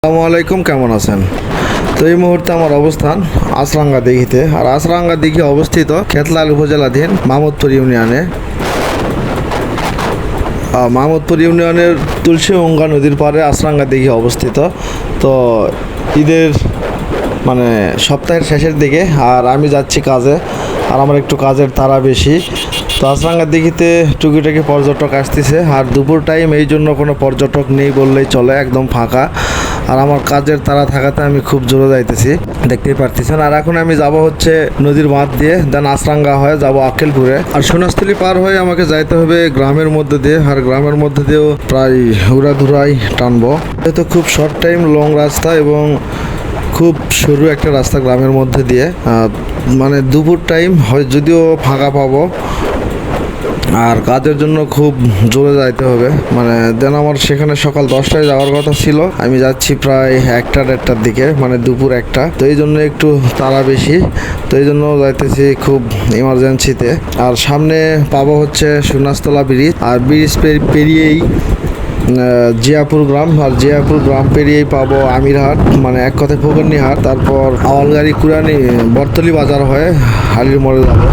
আসসালামু আলাইকুম, কেমন আছেন? তো এই মুহূর্তে আমার অবস্থান আছরাঙ্গা দিঘিতে। আর আছরাঙ্গা দিঘি অবস্থিত খেতলাল উপজেলাধীন মাহমুদপুর ইউনিয়নে। মাহমুদপুর ইউনিয়নের তুলসীগঙ্গা নদীর পাড়ে আছরাঙ্গা দিঘি অবস্থিত। তো ঈদের সপ্তাহের শেষের দিকে আর আমি যাচ্ছি কাজে, আর আমার একটু কাজের তাড়া বেশি। তো আছরাঙ্গা দিঘিতে টুকিটাকি পর্যটক আসতেছে, আর দুপুর টাইম এই জন্য কোনো পর্যটক নেই বললেই চলে, একদম ফাঁকা। আর আমার কাজের তাড়া থাকাতে আমি খুব জোরে যাইতেছি, দেখতেই পারতেছেন। আর এখন আমি যাব হচ্ছে নদীর বাঁধ দিয়ে, দেন আছরাঙ্গা হয়ে যাব আক্কেলপুরে। আর সোনাস্থলী পার হয়ে আমাকে যাইতে হবে গ্রামের মধ্যে দিয়ে, আর গ্রামের মধ্যে দিয়েও প্রায় উড়াধুরাই টানবো। যেহেতু খুব শর্ট টাইম লং রাস্তা এবং খুব সরু একটা রাস্তা গ্রামের মধ্যে দিয়ে, দুপুর টাইম হয় যদিও ফাঁকা পাবো। আর কাজের জন্য খুব জোরে যাইতে হবে, দেন আমার সেখানে সকাল 10টায় যাওয়ার কথা ছিল, আমি যাচ্ছি প্রায় 1টা-1:30টার দিকে, দুপুর 1টা। তো এই জন্য একটু তাড়া বেশি, তো এই জন্য যাইতেছি খুব ইমার্জেন্সিতে। আর সামনে পাবো হচ্ছে সুনাস্তলা ব্রিজ, আর ব্রিজ পেরিয়েই জিয়াপুর গ্রাম, আর জিয়াপুর গ্রাম পেরিয়েই পাবো আমিরহাট, এক কথায় ফকিরনীহাট। তারপর আওয়ালগাড়ি কুরানি বর্তলি বাজার হয়ে হালির মোড়ে যাবো।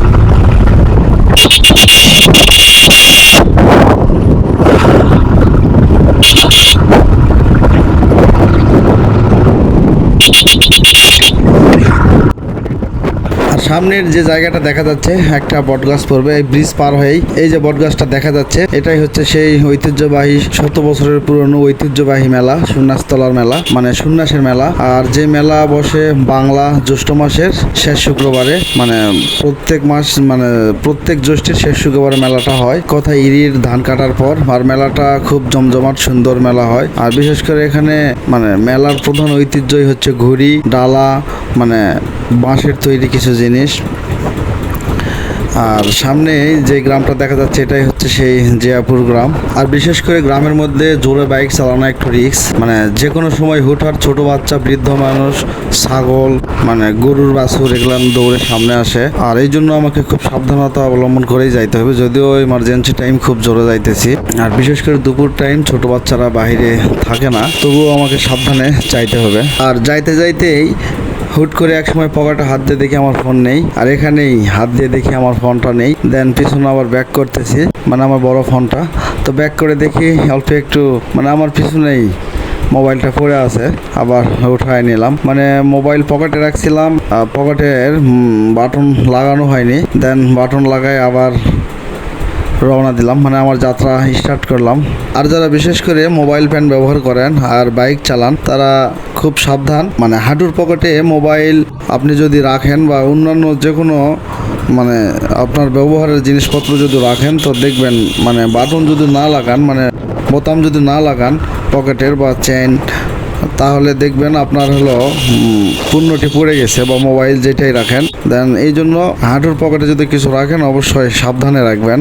সামনের যে জায়গাটা দেখা যাচ্ছে একটা বটগাছ পড়বে, এই ব্রিজ পার হয়েই এই যে বটগাছটা দেখা যাচ্ছে, এটাই হচ্ছে সেই ঐতিহ্যবাহী 100 বছরের পুরনো ঐতিহ্যবাহী মেলা, সন্ন্যাসতলার মেলা, সন্ন্যাসের মেলা। আর যে মেলা বসে বাংলা জ্যৈষ্ঠ মাসের শেষ শুক্রবারে, প্রত্যেক জ্যৈষ্ঠের শেষ শুক্রবারে মেলাটা হয়, কথা ইরির ধান কাটার পর। আর মেলাটা খুব জমজমাট সুন্দর মেলা হয়। আর বিশেষ করে এখানে মেলার প্রধান ঐতিহ্যই হচ্ছে ঘুড়ি, ডালা, বাঁশের তৈরি কিছু জিনিস। আর সামনে যে গ্রামটা দেখা যাচ্ছে এটাই হচ্ছে সেই জিয়াপুর গ্রাম। আর বিশেষ করে গ্রামের মধ্যে জোরে বাইক চালানো একটু রিস্ক, যে কোনো সময় হুটহাট ছোট বাচ্চা, বৃদ্ধ মানুষ, ছাগল, গরুর বাছুর এগুলো দৌড়ে সামনে আসে। আর এই জন্য আমাকে খুব সাবধানতা অবলম্বন করেই যাইতে হবে, যদিও ইমার্জেন্সি টাইম খুব জোরে যাইতেছি। আর বিশেষ করে দুপুর টাইম ছোট বাচ্চারা বাইরে থাকে না, তবুও আমাকে সাবধানে যাইতে হবে। আর যাইতে যাইতেই হুট করে এক সময় পকেটে হাত দিয়ে দেখি আমার ফোন নেই, আর এখানেই হাত দিয়ে দেখি আমার ফোনটা নেই। দেন পিছনে আবার ব্যাক করতেছি, আমার বড় ফোনটা। তো ব্যাক করে দেখি অল্প একটু আমার পিছনেই মোবাইলটা পড়ে আছে, আবার উঠায় নিলাম। মোবাইল পকেটে রাখছিলাম, পকেটের বাটন লাগানো হয়নি। দেন বাটন লাগাই আবার রওনা দিলাম, আমার যাত্রা স্টার্ট করলাম। আর যারা বিশেষ করে মোবাইল ফোন ব্যবহার করেন আর বাইক চালান, তারা খুব সাবধান। হাঁটুর পকেটে মোবাইল আপনি যদি রাখেন বা অন্যান্য যে কোনো আপনার ব্যবহারের জিনিসপত্র যদি রাখেন, তো দেখবেন বাটন যদি না লাগান, বোতাম যদি না লাগান পকেটের বা চেন, তাহলে দেখবেন আপনার পণ্যটি পড়ে গেছে, বা মোবাইল যেটাই রাখেন। দেন এই জন্য হাঁটুর পকেটে যদি কিছু রাখেন অবশ্যই সাবধানে রাখবেন।